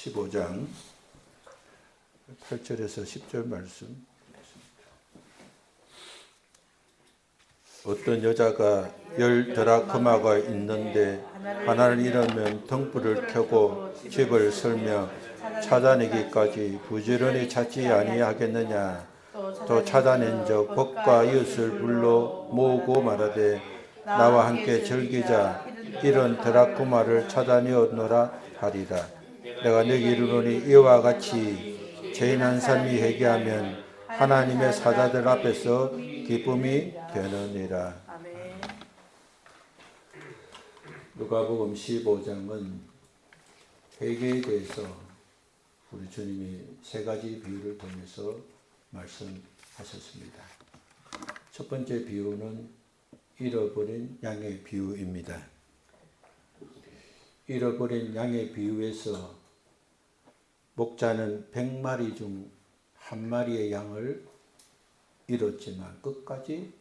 15장 8절에서 10절 말씀. 어떤 여자가 10드라크마가 있는데 하나를 잃으면 등불을 켜고 집을 설며 찾아내기까지 부지런히 찾지 아니하겠느냐. 또 찾아낸 적 법과 이웃을 불러 모으고 말하되 나와 함께 즐기자. 이런 드라크마를 찾아내었노라 하리라. 내가 너희에게 이르노니 이와 같이 죄인 한 사람이 회개하면 하나님의 사자들 앞에서 기쁨이 되느니라. 아멘. 누가복음 15장은 회개에 대해서 우리 주님이 세 가지 비유를 통해서 말씀하셨습니다. 첫 번째 비유는 잃어버린 양의 비유입니다. 잃어버린 양의 비유에서 목자는 100마리 중 한 마리의 양을 잃었지만 끝까지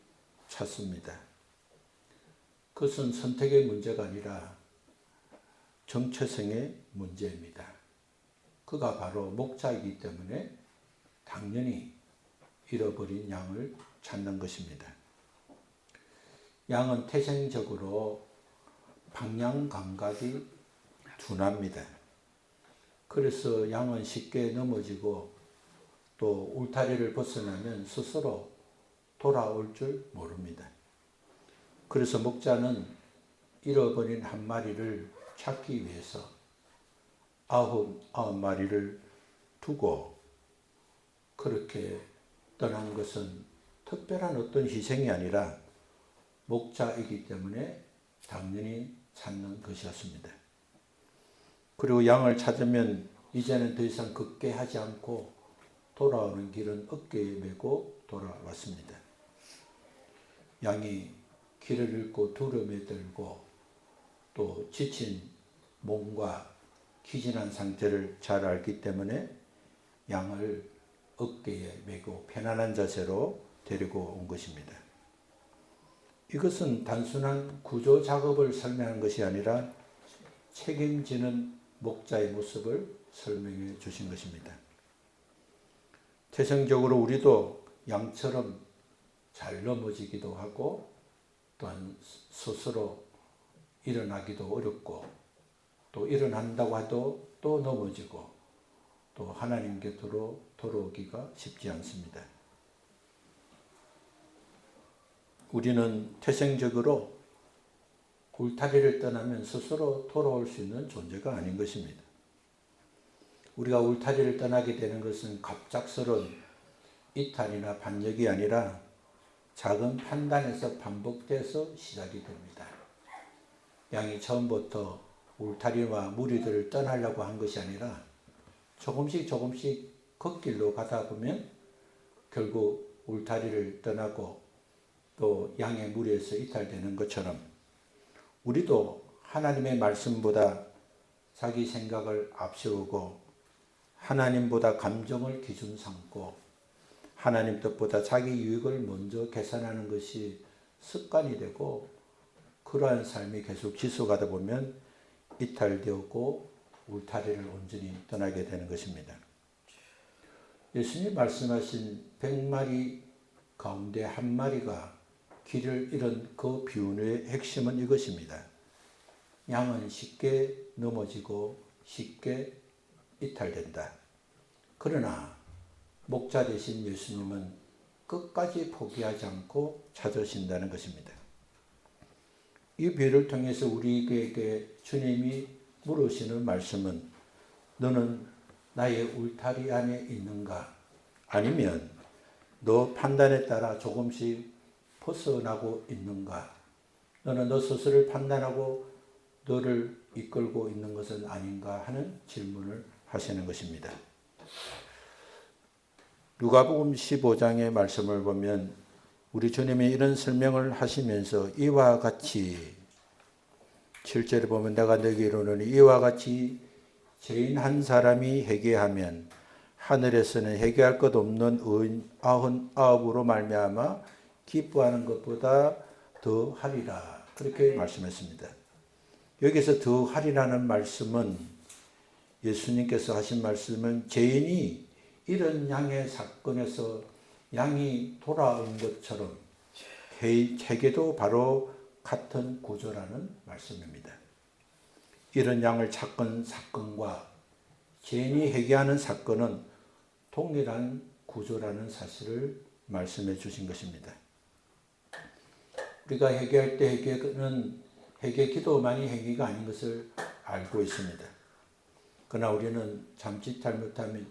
찾습니다. 그것은 선택의 문제가 아니라 정체성의 문제입니다. 그가 바로 목자이기 때문에 당연히 잃어버린 양을 찾는 것입니다. 양은 태생적으로 방향 감각이 둔합니다. 그래서 양은 쉽게 넘어지고 또 울타리를 벗어나면 스스로 돌아올 줄 모릅니다. 그래서 목자는 잃어버린 한 마리를 찾기 위해서 99마리를 두고 그렇게 떠난 것은 특별한 어떤 희생이 아니라 목자이기 때문에 당연히 찾는 것이었습니다. 그리고 양을 찾으면 이제는 더 이상 걷게 하지 않고 돌아오는 길은 어깨에 메고 돌아왔습니다. 양이 길을 잃고 두려움에 들고 또 지친 몸과 기진한 상태를 잘 알기 때문에 양을 어깨에 메고 편안한 자세로 데리고 온 것입니다. 이것은 단순한 구조 작업을 설명한 것이 아니라 책임지는 목자의 모습을 설명해 주신 것입니다. 태생적으로 우리도 양처럼 잘 넘어지기도 하고 또한 스스로 일어나기도 어렵고 또 일어난다고 해도 또 넘어지고 또 하나님 곁으로 돌아오기가 쉽지 않습니다. 우리는 태생적으로 울타리를 떠나면 스스로 돌아올 수 있는 존재가 아닌 것입니다. 우리가 울타리를 떠나게 되는 것은 갑작스러운 이탈이나 반역이 아니라 작은 판단에서 반복돼서 시작이 됩니다. 양이 처음부터 울타리와 무리들을 떠나려고 한 것이 아니라 조금씩 걷길로 가다 보면 결국 울타리를 떠나고 또 양의 무리에서 이탈되는 것처럼 우리도 하나님의 말씀보다 자기 생각을 앞세우고 하나님보다 감정을 기준 삼고 하나님 뜻보다 자기 유익을 먼저 계산하는 것이 습관이 되고 그러한 삶이 계속 지속하다 보면 이탈되었고 울타리를 온전히 떠나게 되는 것입니다. 예수님이 말씀하신 100마리 가운데 한 마리가 길을 잃은 그 비유의 핵심은 이것입니다. 양은 쉽게 넘어지고 쉽게 이탈된다. 그러나 목자 되신 예수님은 끝까지 포기하지 않고 찾으신다는 것입니다. 이 비유를 통해서 우리에게 주님이 물으시는 말씀은 너는 나의 울타리 안에 있는가? 아니면 너 판단에 따라 조금씩 벗어나고 있는가? 너는 너 스스로를 판단하고 너를 이끌고 있는 것은 아닌가 하는 질문을 하시는 것입니다. 누가복음 15장의 말씀을 보면 우리 주님이 이런 설명을 하시면서 이와 같이 7절에 보면 내가 너희에게 이르노니 이와 같이 죄인 한 사람이 회개하면 하늘에서는 회개할 것 없는 의인 99으로 말미암아 기뻐하는 것보다 더 하리라. 그렇게 말씀했습니다. 여기서 더 하리라는 말씀은 예수님께서 하신 말씀은 죄인이 이런 양의 사건에서 양이 돌아온 것처럼 회개도 바로 같은 구조라는 말씀입니다. 이런 양을 찾건 사건과 죄인이 회개하는 사건은 동일한 구조라는 사실을 말씀해 주신 것입니다. 우리가 회개할 때 회개는 회개 기도만이 회개가 아닌 것을 알고 있습니다. 그러나 우리는 잠시 잘못하면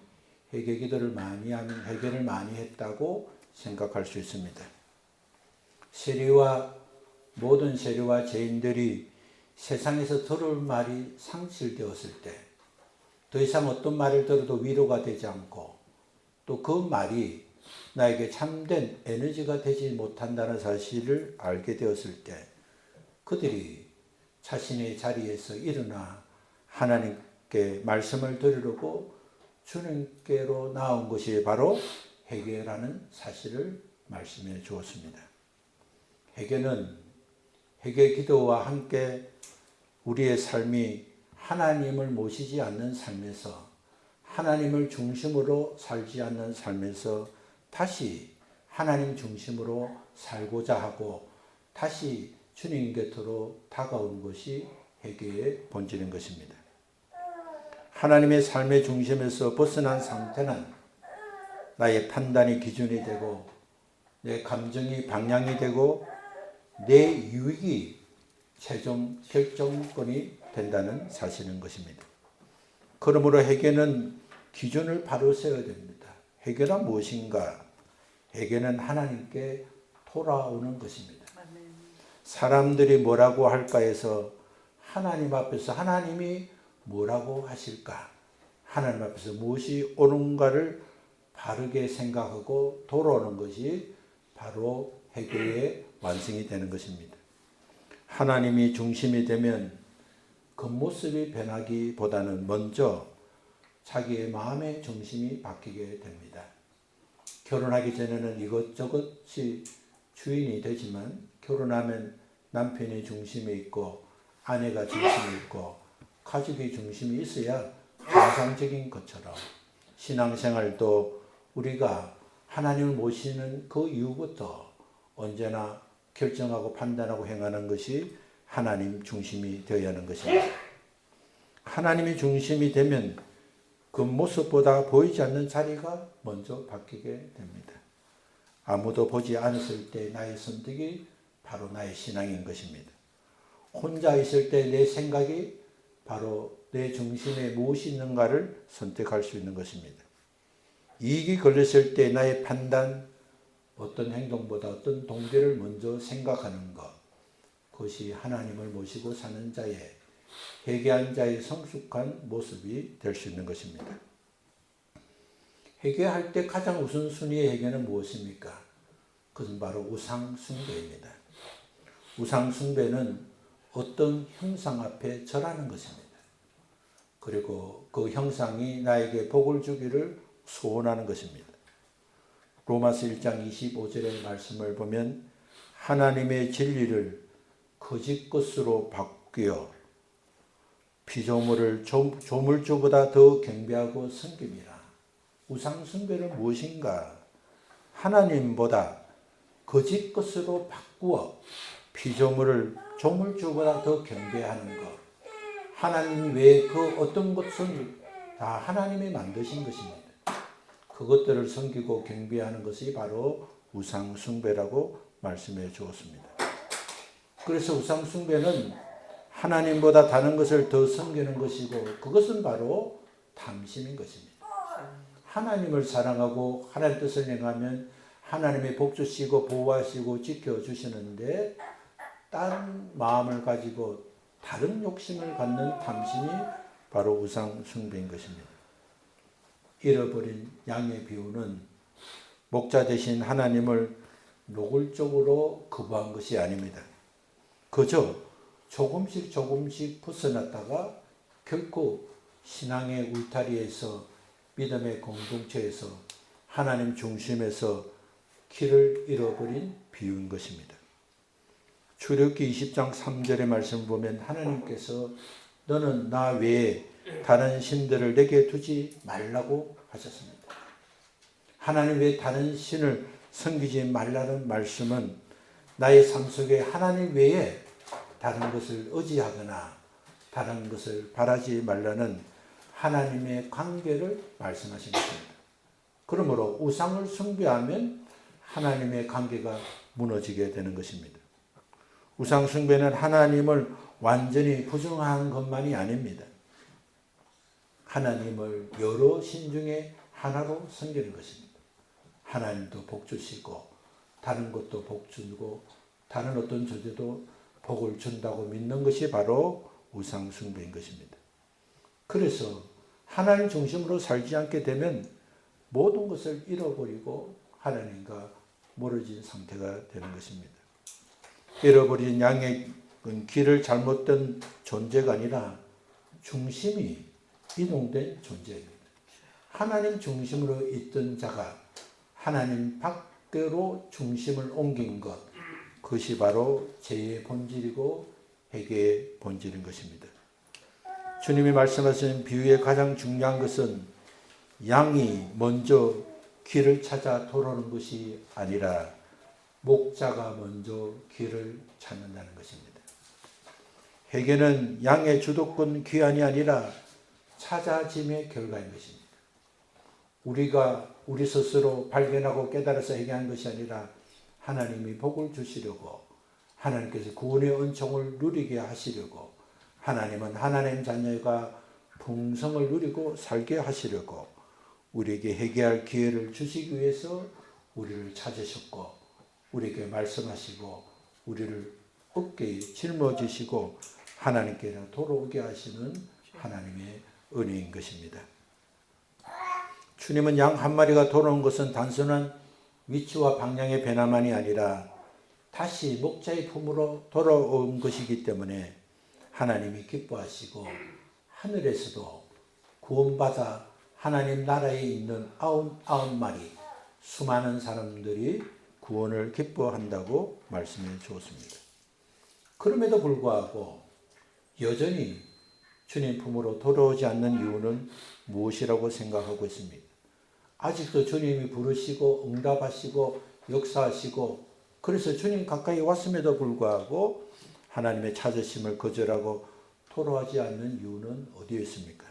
회개 기도를 많이 하면 회개를 많이 했다고 생각할 수 있습니다. 모든 세리와 죄인들이 세상에서 들을 말이 상실되었을 때 더 이상 어떤 말을 들어도 위로가 되지 않고 또 그 말이 나에게 참된 에너지가 되지 못한다는 사실을 알게 되었을 때 그들이 자신의 자리에서 일어나 하나님께 말씀을 들으려고 주님께로 나온 것이 바로 회개라는 사실을 말씀해 주었습니다. 회개 기도와 함께 우리의 삶이 하나님을 모시지 않는 삶에서 하나님을 중심으로 살지 않는 삶에서 다시 하나님 중심으로 살고자 하고 다시 주님 곁으로 다가온 것이 회개의 본질인 것입니다. 하나님의 삶의 중심에서 벗어난 상태는 나의 판단이 기준이 되고 내 감정이 방향이 되고 내 유익이 최종 결정권이 된다는 사실인 것입니다. 그러므로 회개는 기준을 바로 세워야 됩니다. 회개란 무엇인가? 회개는 하나님께 돌아오는 것입니다. 사람들이 뭐라고 할까 해서 하나님 앞에서 하나님이 뭐라고 하실까? 하나님 앞에서 무엇이 옳은가를 바르게 생각하고 돌아오는 것이 바로 회개의 완성이 되는 것입니다. 하나님이 중심이 되면 겉모습이 변하기보다는 먼저 자기의 마음의 중심이 바뀌게 됩니다. 결혼하기 전에는 이것저것이 주인이 되지만 결혼하면 남편이 중심이 있고 아내가 중심이 있고 가족이 중심이 있어야 정상적인 것처럼 신앙생활도 우리가 하나님을 모시는 그 이후부터 언제나 결정하고 판단하고 행하는 것이 하나님 중심이 되어야 하는 것입니다. 하나님이 중심이 되면 그 모습보다 보이지 않는 자리가 먼저 바뀌게 됩니다. 아무도 보지 않았을 때 나의 선택이 바로 나의 신앙인 것입니다. 혼자 있을 때 내 생각이 바로 내 중심에 무엇이 있는가를 선택할 수 있는 것입니다. 이익이 걸렸을 때 나의 판단, 어떤 행동보다 어떤 동기를 먼저 생각하는 것, 그것이 하나님을 모시고 사는 자의 회개한 자의 성숙한 모습이 될 수 있는 것입니다. 회개할 때 가장 우선순위의 회개는 무엇입니까? 그것은 바로 우상숭배입니다. 우상숭배는 어떤 형상 앞에 절하는 것입니다. 그리고 그 형상이 나에게 복을 주기를 소원하는 것입니다. 로마서 1장 25절의 말씀을 보면 하나님의 진리를 거짓 것으로 바뀌어 피조물을 조물주보다 더 경배하고 섬김이라. 우상 숭배는 무엇인가? 하나님보다 거짓 것으로 바꾸어 피조물을 조물주보다 더 경배하는 것. 하나님 외에 그 어떤 것은 다 하나님이 만드신 것입니다. 그것들을 섬기고 경배하는 것이 바로 우상 숭배라고 말씀해 주었습니다. 그래서 우상 숭배는 하나님보다 다른 것을 더 섬기는 것이고 그것은 바로 탐심인 것입니다. 하나님을 사랑하고 하나님 뜻을 행하면 하나님의 복 주시고 보호하시고 지켜주시는데 다른 마음을 가지고 다른 욕심을 갖는 탐심이 바로 우상 숭배인 것입니다. 잃어버린 양의 비유는 목자 되신 하나님을 노골적으로 거부한 것이 아닙니다. 그저 조금씩 벗어났다가 결코 신앙의 울타리에서 믿음의 공동체에서 하나님 중심에서 길을 잃어버린 비유인 것입니다. 출애굽기 20장 3절의 말씀을 보면 하나님께서 너는 나 외에 다른 신들을 내게 두지 말라고 하셨습니다. 하나님 외에 다른 신을 섬기지 말라는 말씀은 나의 삶 속에 하나님 외에 다른 것을 의지하거나 다른 것을 바라지 말라는 하나님의 관계를 말씀하신 것입니다. 그러므로 우상을 숭배하면 하나님의 관계가 무너지게 되는 것입니다. 우상 숭배는 하나님을 완전히 부정한 것만이 아닙니다. 하나님을 여러 신 중에 하나로 섬기는 것입니다. 하나님도 복 주시고 다른 것도 복 주고 다른 어떤 존재도 복을 준다고 믿는 것이 바로 우상 숭배인 것입니다. 그래서 하나님 중심으로 살지 않게 되면 모든 것을 잃어버리고 하나님과 멀어진 상태가 되는 것입니다. 잃어버린 양의 길을 잘못된 존재가 아니라 중심이 이동된 존재입니다. 하나님 중심으로 있던 자가 하나님 밖으로 중심을 옮긴 것, 그것이 바로 죄의 본질이고 회개의 본질인 것입니다. 주님이 말씀하신 비유의 가장 중요한 것은 양이 먼저 길을 찾아 돌아오는 것이 아니라 목자가 먼저 길을 찾는다는 것입니다. 회개는 양의 주도권 귀환이 아니라 찾아짐의 결과인 것입니다. 우리가 우리 스스로 발견하고 깨달아서 회개한 것이 아니라 하나님이 복을 주시려고 하나님께서 구원의 은총을 누리게 하시려고 하나님은 하나님 자녀가 풍성을 누리고 살게 하시려고 우리에게 회개할 기회를 주시기 위해서 우리를 찾으셨고 우리에게 말씀하시고 우리를 어깨에 짊어지시고 하나님께로 돌아오게 하시는 하나님의 은혜인 것입니다. 주님은 양 한 마리가 돌아온 것은 단순한 위치와 방향의 변화만이 아니라 다시 목자의 품으로 돌아온 것이기 때문에 하나님이 기뻐하시고 하늘에서도 구원받아 하나님 나라에 있는 99마리 수많은 사람들이 구원을 기뻐한다고 말씀해 주었습니다. 그럼에도 불구하고 여전히 주님 품으로 돌아오지 않는 이유는 무엇이라고 생각하고 있습니다. 아직도 주님이 부르시고 응답하시고 역사하시고 그래서 주님 가까이 왔음에도 불구하고 하나님의 찾으심을 거절하고 돌아오지 않는 이유는 어디에 있습니까?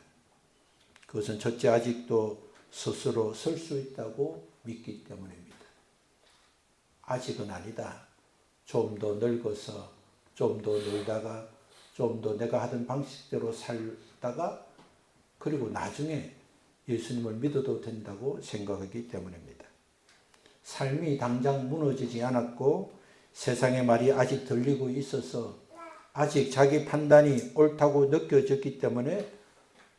그것은 첫째 아직도 스스로 설 수 있다고 믿기 때문입니다. 아직은 아니다. 좀 더 늙어서 좀 더 놀다가 좀 더 내가 하던 방식대로 살다가 그리고 나중에 예수님을 믿어도 된다고 생각하기 때문입니다. 삶이 당장 무너지지 않았고 세상의 말이 아직 들리고 있어서 아직 자기 판단이 옳다고 느껴졌기 때문에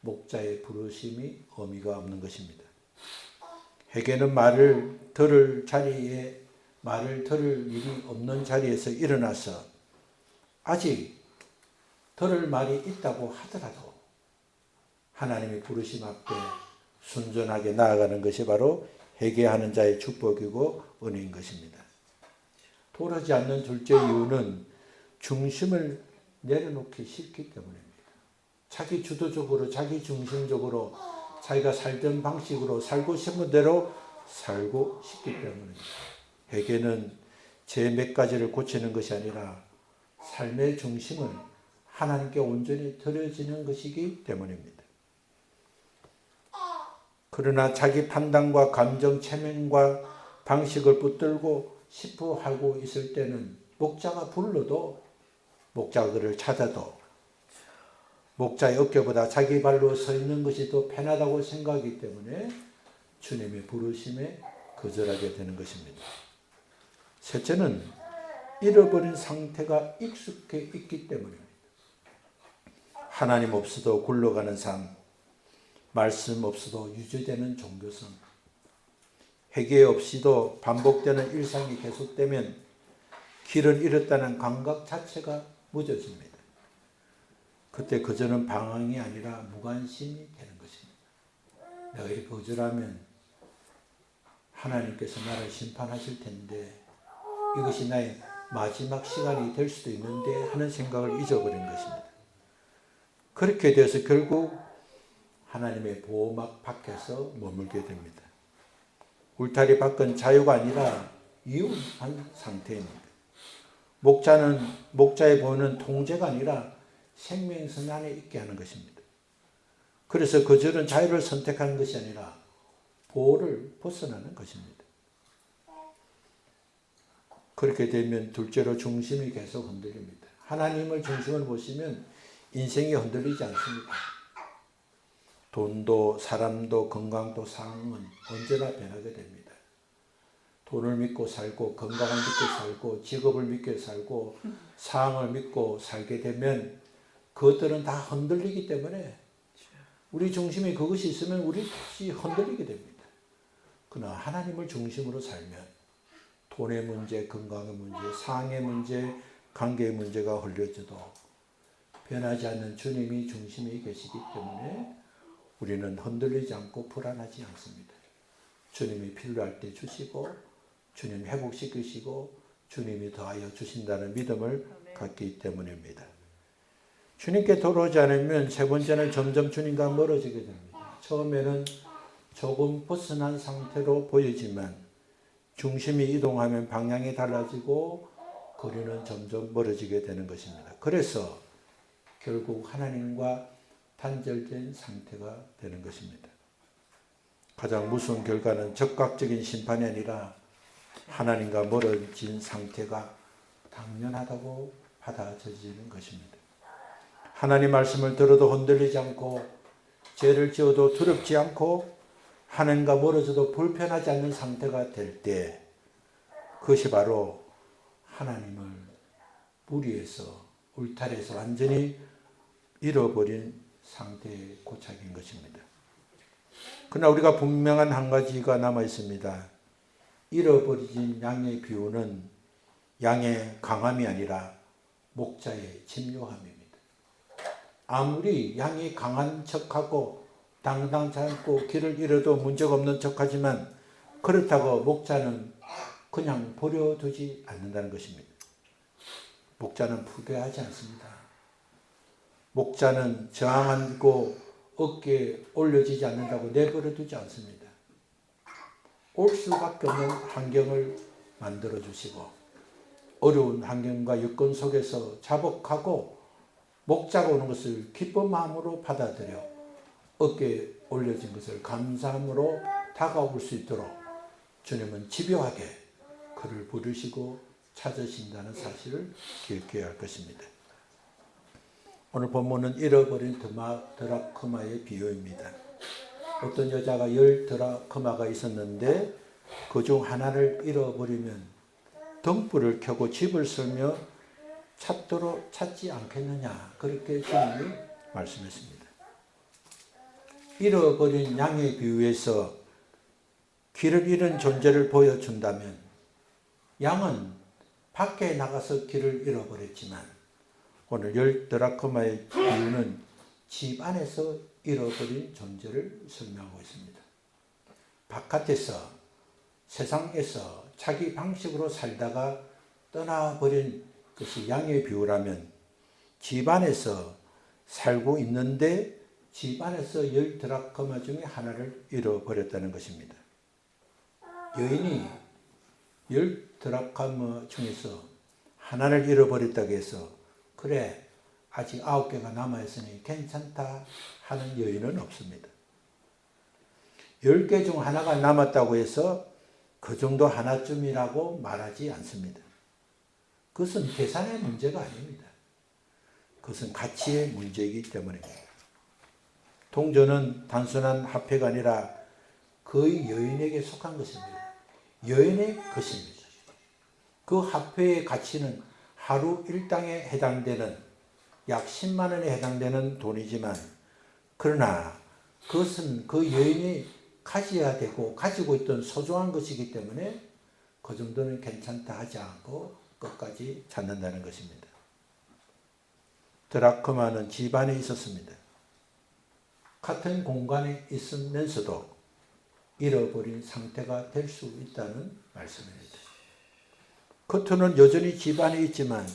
목자의 부르심이 의미가 없는 것입니다. 회개는 말을 들을 일이 없는 자리에서 일어나서 아직 들을 말이 있다고 하더라도 하나님의 부르심 앞에 순전하게 나아가는 것이 바로 회개하는 자의 축복이고 은혜인 것입니다. 돌아오지 않는 둘째 이유는 중심을 내려놓기 싫기 때문입니다. 자기 주도적으로 자기 중심적으로 자기가 살던 방식으로 살고 싶은 대로 살고 싶기 때문입니다. 회개는 제 몇 가지를 고치는 것이 아니라 삶의 중심을 하나님께 온전히 드려지는 것이기 때문입니다. 그러나 자기 판단과 감정 체면과 방식을 붙들고 싶어 하고 있을 때는 목자가 불러도 목자가 그를 찾아도 목자의 어깨보다 자기 발로 서 있는 것이 더 편하다고 생각하기 때문에 주님의 부르심에 거절하게 되는 것입니다. 셋째는 잃어버린 상태가 익숙해 있기 때문입니다. 하나님 없어도 굴러가는 삶, 말씀 없어도 유지되는 종교성, 회개 없이도 반복되는 일상이 계속되면 길을 잃었다는 감각 자체가 무뎌집니다. 그때 거절은 방황이 아니라 무관심이 되는 것입니다. 내가 이렇게 거절하면 하나님께서 나를 심판하실 텐데 이것이 나의 마지막 시간이 될 수도 있는데 하는 생각을 잊어버린 것입니다. 그렇게 되어서 결국 하나님의 보호막 밖에서 머물게 됩니다. 울타리 밖은 자유가 아니라 이혼한 상태입니다. 목자는 목자의 보호는 통제가 아니라 생명선 안에 있게 하는 것입니다. 그래서 그들은 자유를 선택하는 것이 아니라 보호를 벗어나는 것입니다. 그렇게 되면 둘째로 중심이 계속 흔들립니다. 하나님을 중심으로 보시면 인생이 흔들리지 않습니다. 돈도 사람도 건강도 상황은 언제나 변하게 됩니다. 돈을 믿고 살고 건강을 믿고 살고 직업을 믿고 살고 상황을 믿고 살게 되면 그것들은 다 흔들리기 때문에 우리 중심에 그것이 있으면 우리 다시 흔들리게 됩니다. 그러나 하나님을 중심으로 살면 돈의 문제, 건강의 문제, 상황의 문제, 관계의 문제가 흘려져도 변하지 않는 주님이 중심에 계시기 때문에 우리는 흔들리지 않고 불안하지 않습니다. 주님이 필요할 때 주시고 주님 회복시키시고 주님이 더하여 주신다는 믿음을 갖기 때문입니다. 주님께 돌아오지 않으면 세 번째는 점점 주님과 멀어지게 됩니다. 처음에는 조금 벗어난 상태로 보이지만 중심이 이동하면 방향이 달라지고 거리는 점점 멀어지게 되는 것입니다. 그래서 결국 하나님과 단절된 상태가 되는 것입니다. 가장 무서운 결과는 적극적인 심판이 아니라 하나님과 멀어진 상태가 당연하다고 받아들여지는 것입니다. 하나님 말씀을 들어도 흔들리지 않고 죄를 지어도 두렵지 않고 하나님과 멀어져도 불편하지 않는 상태가 될 때 그것이 바로 하나님을 무리에서 울타리에서 완전히 잃어버린 상태의 고착인 것입니다. 그러나 우리가 분명한 한 가지가 남아 있습니다. 잃어버린 양의 비유는 양의 강함이 아니라 목자의 침묘함입니다. 아무리 양이 강한 척하고 당당치 않고 길을 잃어도 문제가 없는 척하지만 그렇다고 목자는 그냥 버려두지 않는다는 것입니다. 목자는 포기하지 않습니다. 목자는 저항하고 어깨에 올려지지 않는다고 내버려두지 않습니다. 올 수밖에 없는 환경을 만들어주시고 어려운 환경과 여건 속에서 자복하고 목자가 오는 것을 기쁜 마음으로 받아들여 어깨에 올려진 것을 감사함으로 다가올 수 있도록 주님은 집요하게 그를 부르시고 찾으신다는 사실을 기억해야 할 것입니다. 오늘 본문은 잃어버린 드라크마의 비유입니다. 어떤 여자가 10 드라크마가 있었는데 그중 하나를 잃어버리면 등불을 켜고 집을 쓸며 찾도록 찾지 않겠느냐, 그렇게 주님이 말씀했습니다. 잃어버린 양의 비유에서 길을 잃은 존재를 보여준다면 양은 밖에 나가서 길을 잃어버렸지만 오늘 10 드라크마의 비유는 집 안에서 잃어버린 존재를 설명하고 있습니다. 바깥에서 세상에서 자기 방식으로 살다가 떠나버린 것이 양의 비유라면 집 안에서 살고 있는데 집 안에서 10 드라크마 중에 하나를 잃어버렸다는 것입니다. 여인이 10 드라크마 중에서 하나를 잃어버렸다고 해서 그래 아직 9개가 남아있으니 괜찮다 하는 여인은 없습니다. 10개 중 하나가 남았다고 해서 그 정도 하나쯤이라고 말하지 않습니다. 그것은 계산의 문제가 아닙니다. 그것은 가치의 문제이기 때문입니다. 동전은 단순한 화폐가 아니라 거의 여인에게 속한 것입니다. 여인의 것입니다. 그 화폐의 가치는 하루 일당에 해당되는 약 10만 원에 해당되는 돈이지만 그러나 그것은 그 여인이 가져야 되고 가지고 있던 소중한 것이기 때문에 그 정도는 괜찮다 하지 않고 끝까지 찾는다는 것입니다. 드라크마는 집 안에 있었습니다. 같은 공간에 있으면서도 잃어버린 상태가 될 수 있다는 말씀입니다. 겉으로는 여전히 집 안에 있지만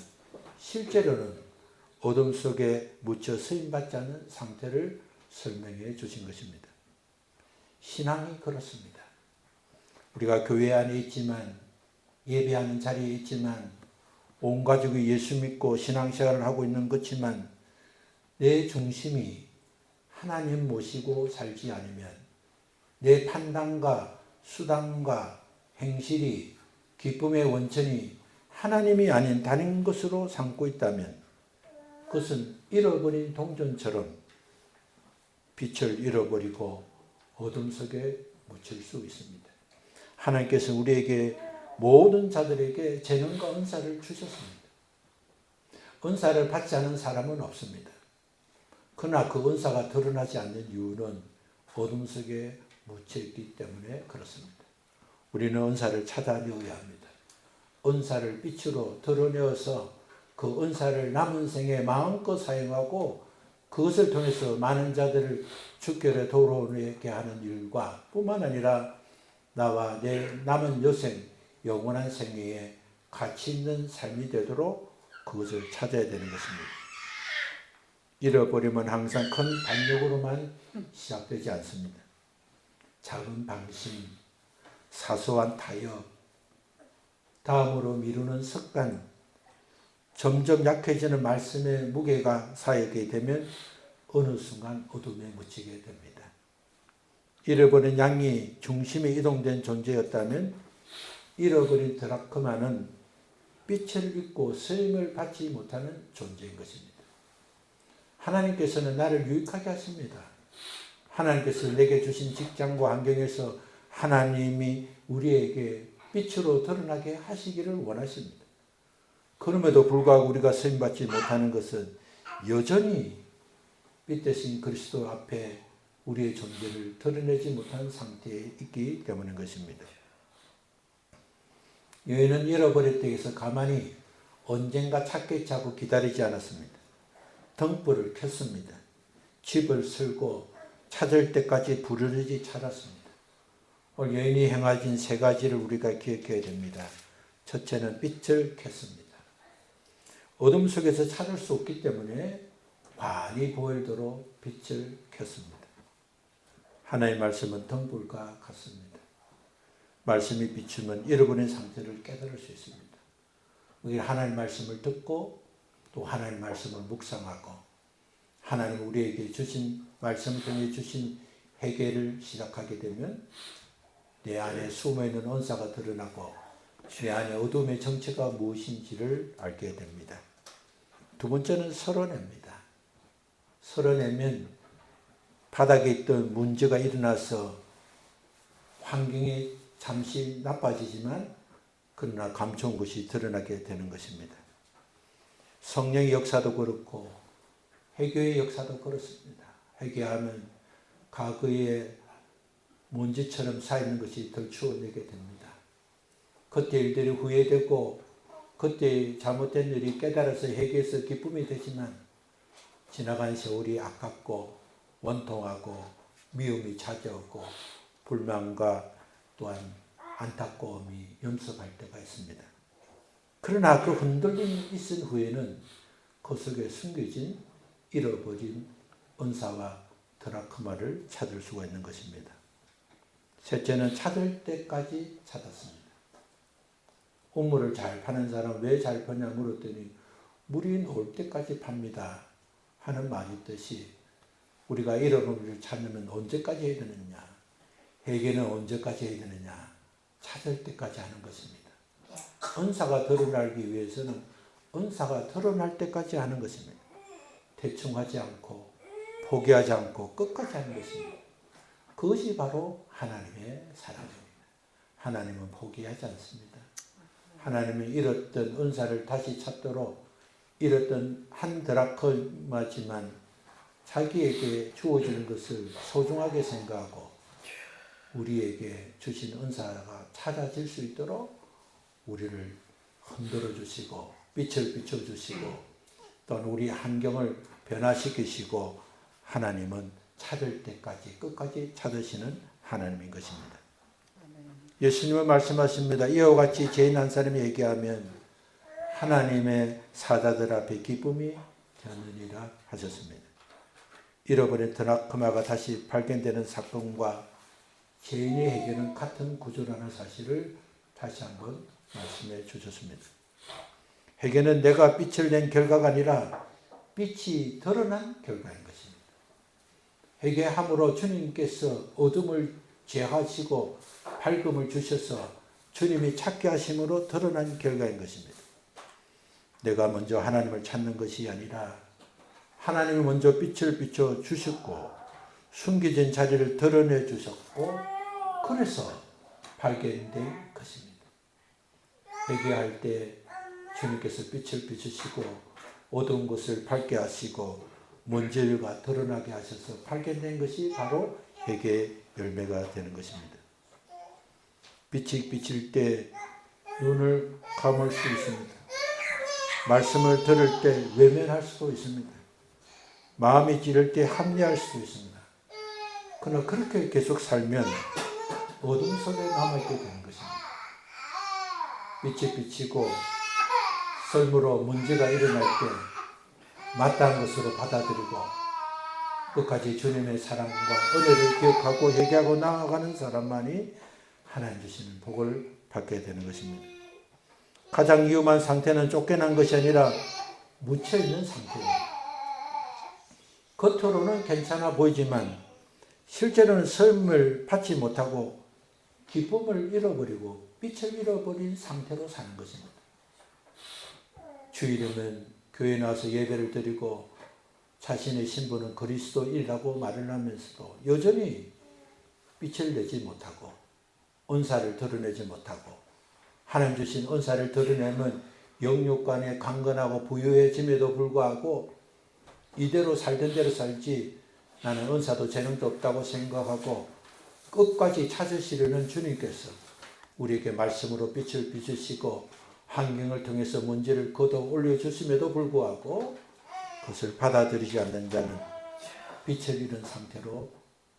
실제로는 어둠 속에 묻혀 쓰임받지 않는 상태를 설명해 주신 것입니다. 신앙이 그렇습니다. 우리가 교회 안에 있지만, 예배하는 자리에 있지만, 온 가족이 예수 믿고 신앙생활을 하고 있는 것지만 내 중심이 하나님 모시고 살지 않으면, 내 판단과 수단과 행실이, 기쁨의 원천이 하나님이 아닌 다른 것으로 삼고 있다면 그것은 잃어버린 동전처럼 빛을 잃어버리고 어둠 속에 묻힐 수 있습니다. 하나님께서 우리에게 모든 자들에게 재능과 은사를 주셨습니다. 은사를 받지 않은 사람은 없습니다. 그러나 그 은사가 드러나지 않는 이유는 어둠 속에 묻혀있기 때문에 그렇습니다. 우리는 은사를 찾아내어야 합니다. 은사를 빛으로 드러내어서 그 은사를 남은 생에 마음껏 사용하고 그것을 통해서 많은 자들을 주께로 돌아오게 하는 일과 뿐만 아니라 나와 내 남은 여생, 영원한 생애에 가치 있는 삶이 되도록 그것을 찾아야 되는 것입니다. 잃어버리면 항상 큰 반역으로만 시작되지 않습니다. 작은 방심, 사소한 타협, 다음으로 미루는 습관, 점점 약해지는 말씀의 무게가 쌓이게 되면 어느 순간 어둠에 묻히게 됩니다. 잃어버린 양이 중심에 이동된 존재였다면 잃어버린 드라크마는 빛을 잃고 쓰임을 받지 못하는 존재인 것입니다. 하나님께서는 나를 유익하게 하십니다. 하나님께서 내게 주신 직장과 환경에서 하나님이 우리에게 빛으로 드러나게 하시기를 원하십니다. 그럼에도 불구하고 우리가 쓰임받지 못하는 것은 여전히 빛 대신 그리스도 앞에 우리의 존재를 드러내지 못한 상태에 있기 때문인 것입니다. 여인은 잃어버릴 때에서 가만히 언젠가 찾겠지 하고 기다리지 않았습니다. 등불을 켰습니다. 집을 쓸고 찾을 때까지 부르르지 찾았습니다. 오늘 여인이 행하신 세 가지를 우리가 기억해야 됩니다. 첫째는 빛을 켰습니다. 어둠 속에서 찾을 수 없기 때문에 환히 보이도록 빛을 켰습니다. 하나님의 말씀은 등불과 같습니다. 말씀이 비추면 잃어버린 상태를 깨달을 수 있습니다. 우리 하나님의 말씀을 듣고 또 하나님의 말씀을 묵상하고 하나님 우리에게 주신 말씀을 통해 주신 회개를 시작하게 되면 내 안에 숨어있는 은사가 드러나고 내 안에 어둠의 정체가 무엇인지를 알게 됩니다. 두 번째는 서러냅니다. 서러내면 바닥에 있던 문제가 일어나서 환경이 잠시 나빠지지만 그러나 감춰온 것이 드러나게 되는 것입니다. 성령의 역사도 그렇고 회개의 역사도 그렇습니다. 회개하면 과거의 먼지처럼 쌓이는 것이 덜 추워내게 됩니다. 그때 일들이 후회되고 그때 잘못된 일이 깨달아서 회개해서 기쁨이 되지만 지나간 세월이 아깝고 원통하고 미움이 찾아오고 불만과 또한 안타까움이 염습할 때가 있습니다. 그러나 그 흔들림이 있은 후에는 그 속에 숨겨진 잃어버린 은사와 드라크마를 찾을 수가 있는 것입니다. 셋째는 찾을 때까지 찾았습니다. 우물을 잘 파는 사람은 왜 잘 파냐 물었더니 물이 올 때까지 팝니다 하는 말이 있듯이 우리가 잃어버린 일을 찾으면 언제까지 해야 되느냐, 회개는 언제까지 해야 되느냐, 찾을 때까지 하는 것입니다. 은사가 드러나기 위해서는 은사가 드러날 때까지 하는 것입니다. 대충 하지 않고 포기하지 않고 끝까지 하는 것입니다. 그것이 바로 하나님의 사랑입니다. 하나님은 포기하지 않습니다. 하나님은 잃었던 은사를 다시 찾도록 잃었던 한 드라크마지만 자기에게 주어지는 것을 소중하게 생각하고 우리에게 주신 은사가 찾아질 수 있도록 우리를 흔들어 주시고 빛을 비춰주시고 또는 우리 환경을 변화시키시고 하나님은 찾을 때까지 끝까지 찾으시는 하나님인 것입니다. 예수님은 말씀하십니다. 이와 같이 죄인 한 사람이 얘기하면 하나님의 사자들 앞에 기쁨이 되느니라 하셨습니다. 잃어버린 드라크마가 다시 발견되는 사건과 죄인의 해결은 같은 구조라는 사실을 다시 한번 말씀해 주셨습니다. 회개는 내가 빛을 낸 결과가 아니라 빛이 드러난 결과인 것입니다. 회개함으로 주님께서 어둠을 제하시고 밝음을 주셔서 주님이 찾게 하심으로 드러난 결과인 것입니다. 내가 먼저 하나님을 찾는 것이 아니라 하나님이 먼저 빛을 비춰 주셨고 숨겨진 자리를 드러내 주셨고 그래서 발견된 것입니다. 회개할 때 주님께서 빛을 비추시고 어두운 것을 밝게 하시고 문제가 드러나게 하셔서 발견된 것이 바로 회개의 열매가 되는 것입니다. 빛이 비칠 때 눈을 감을 수 있습니다. 말씀을 들을 때 외면할 수도 있습니다. 마음이 찌를 때 합리할 수도 있습니다. 그러나 그렇게 계속 살면 어둠 속에 남아있게 되는 것입니다. 빛이 비치고 썰물로 문제가 일어날 때 마땅한 것으로 받아들이고 끝까지 주님의 사랑과 은혜를 기억하고 회개하고 나아가는 사람만이 하나님 주시는 복을 받게 되는 것입니다. 가장 위험한 상태는 쫓겨난 것이 아니라 묻혀있는 상태입니다. 겉으로는 괜찮아 보이지만 실제로는 삶을 받지 못하고 기쁨을 잃어버리고 빛을 잃어버린 상태로 사는 것입니다. 주일이면 교회에 나와서 예배를 드리고 자신의 신분은 그리스도인이라고 말을 하면서도 여전히 빛을 내지 못하고 은사를 드러내지 못하고 하나님 주신 은사를 드러내면 영육간에 강건하고 부유해짐에도 불구하고 이대로 살던 대로 살지 나는 은사도 재능도 없다고 생각하고 끝까지 찾으시려는 주님께서 우리에게 말씀으로 빛을 비추시고 환경을 통해서 문제를 걷어 올려주심에도 불구하고 그것을 받아들이지 않는 자는 빛을 잃은 상태로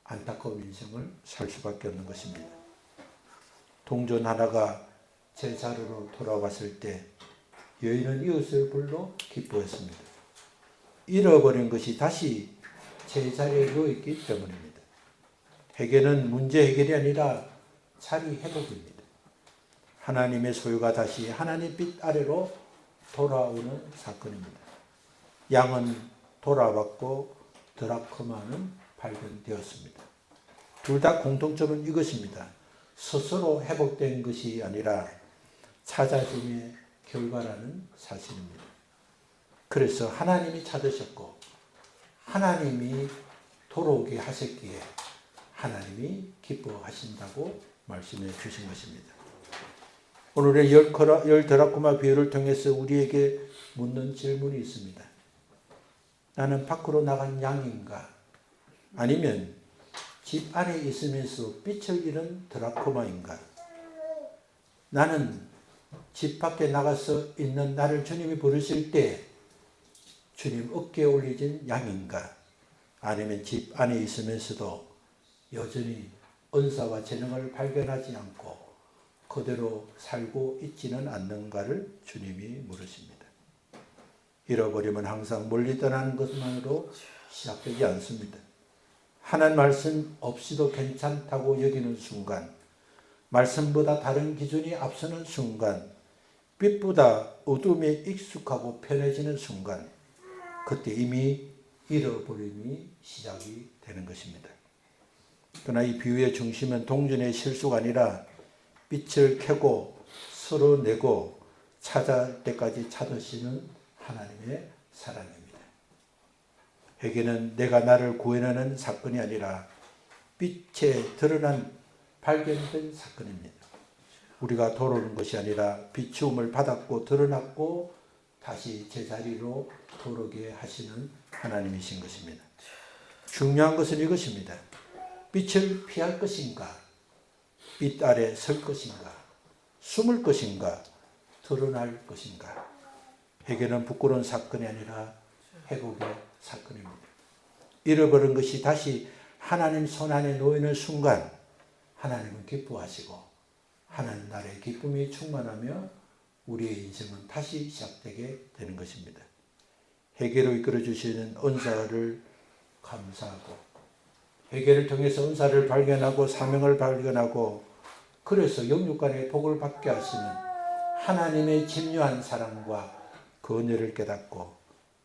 안타까운 인생을 살 수밖에 없는 것입니다. 동전 하나가 제자리로 돌아왔을 때 여인은 이웃을 불러 기뻐했습니다. 잃어버린 것이 다시 제자리에 놓였기 때문입니다. 회개는 문제 해결이 아니라 자리 회복입니다. 하나님의 소유가 다시 하나님 빛 아래로 돌아오는 사건입니다. 양은 돌아왔고 드라크마는 발견되었습니다. 둘 다 공통점은 이것입니다. 스스로 회복된 것이 아니라 찾아짐의 결과라는 사실입니다. 그래서 하나님이 찾으셨고 하나님이 돌아오게 하셨기에 하나님이 기뻐하신다고 말씀해 주신 것입니다. 오늘의 열 드라크마 비유를 통해서 우리에게 묻는 질문이 있습니다. 나는 밖으로 나간 양인가? 아니면 집 안에 있으면서 빛을 잃은 드라크마인가? 나는 집 밖에 나가서 있는 나를 주님이 부르실 때 주님 어깨에 올려진 양인가? 아니면 집 안에 있으면서도 여전히 은사와 재능을 발견하지 않고 그대로 살고 있지는 않는가를 주님이 물으십니다. 잃어버리면 항상 멀리 떠나는 것만으로 시작되지 않습니다. 하나님 말씀 없이도 괜찮다고 여기는 순간, 말씀보다 다른 기준이 앞서는 순간, 빛보다 어둠에 익숙하고 편해지는 순간, 그때 이미 잃어버림이 시작이 되는 것입니다. 그러나 이 비유의 중심은 동전의 실수가 아니라 빛을 켜고 쓸어내고 찾을 때까지 찾으시는 하나님의 사랑입니다. 회개는 내가 나를 구해내는 사건이 아니라 빛에 드러난 발견된 사건입니다. 우리가 돌아오는 것이 아니라 비추음을 받았고 드러났고 다시 제자리로 돌아오게 하시는 하나님이신 것입니다. 중요한 것은 이것입니다. 빛을 피할 것인가? 빛 아래 설 것인가? 숨을 것인가? 드러날 것인가? 회개는 부끄러운 사건이 아니라 회복의 사건입니다. 잃어버린 것이 다시 하나님 손 안에 놓이는 순간 하나님은 기뻐하시고 하나님 나라의 기쁨이 충만하며 우리의 인생은 다시 시작되게 되는 것입니다. 회개로 이끌어 주시는 은사를 감사하고 회개를 통해서 은사를 발견하고 사명을 발견하고 그래서 영육간의 복을 받게 하시는 하나님의 집요한 사랑과 그 은혜를 깨닫고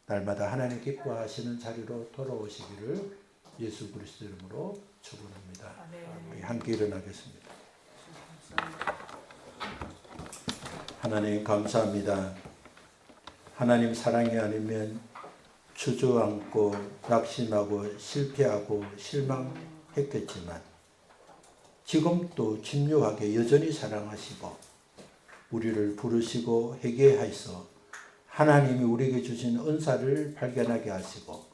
날마다 하나님 기뻐하시는 자리로 돌아오시기를 예수 그리스도 이름으로 축원합니다. 우리 함께 일어나겠습니다. 하나님 감사합니다. 하나님 사랑이 아니면 주저앉고 낙심하고 실패하고 실망했겠지만 지금도 집요하게 여전히 사랑하시고 우리를 부르시고 회개하여서 하나님이 우리에게 주신 은사를 발견하게 하시고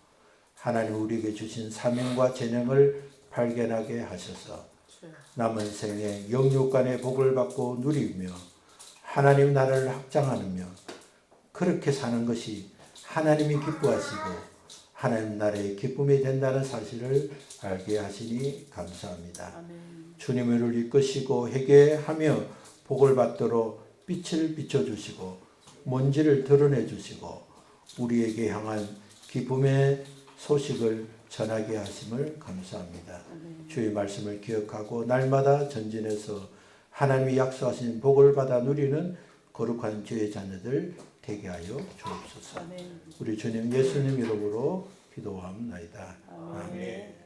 하나님이 우리에게 주신 사명과 재능을 발견하게 하셔서 남은 생에 영육간의 복을 받고 누리며 하나님 나라를 확장하며 그렇게 사는 것이 하나님이 기뻐하시고 하나님 나라의 기쁨이 된다는 사실을 알게 하시니 감사합니다. 아멘. 주님이 우리를 이끄시고 회개하며 복을 받도록 빛을 비춰주시고 먼지를 드러내 주시고 우리에게 향한 기쁨의 소식을 전하게 하심을 감사합니다. 주의 말씀을 기억하고 날마다 전진해서 하나님이 약속하신 복을 받아 누리는 거룩한 주의 자녀들 되게 하여 주옵소서. 아멘. 우리 주님 예수님 이름으로 기도하옵나이다. 아멘. 아멘.